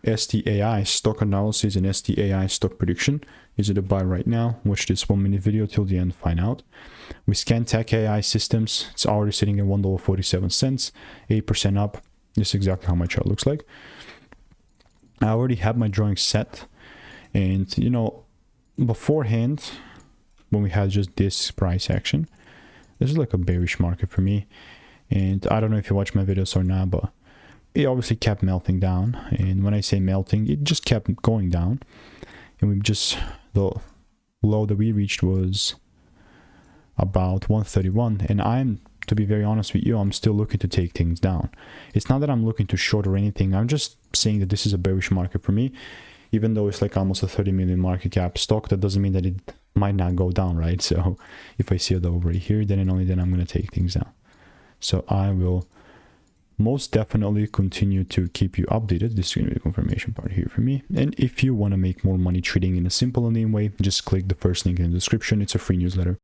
STAI Stock Analysis and STAI Stock Prediction. Is it a buy right now? Watch this 1-minute video till the end, find out. With ScanTech AI Systems, it's already sitting at $1.47, 8% up. This is exactly how my chart looks like. I already have my drawing set, and you know, beforehand, when we had just this price action, this is like a bearish market for me. And I don't know if you watch my videos or not, but it obviously kept melting down. And when I say melting, it just kept going down. And we just, the low that we reached was about 131. And I'm, to be very honest with you, I'm still looking to take things down. It's not that I'm looking to short or anything. I'm just saying that this is a bearish market for me. Even though it's like almost a 30 million market cap stock, that doesn't mean that it might not go down, right? So if I see it over here, then and only then I'm going to take things down. So I will most definitely continue to keep you updated. This is going to be the confirmation part here for me. And if you want to make more money trading in a simple and lean way, just click the first link in the description. It's a free newsletter.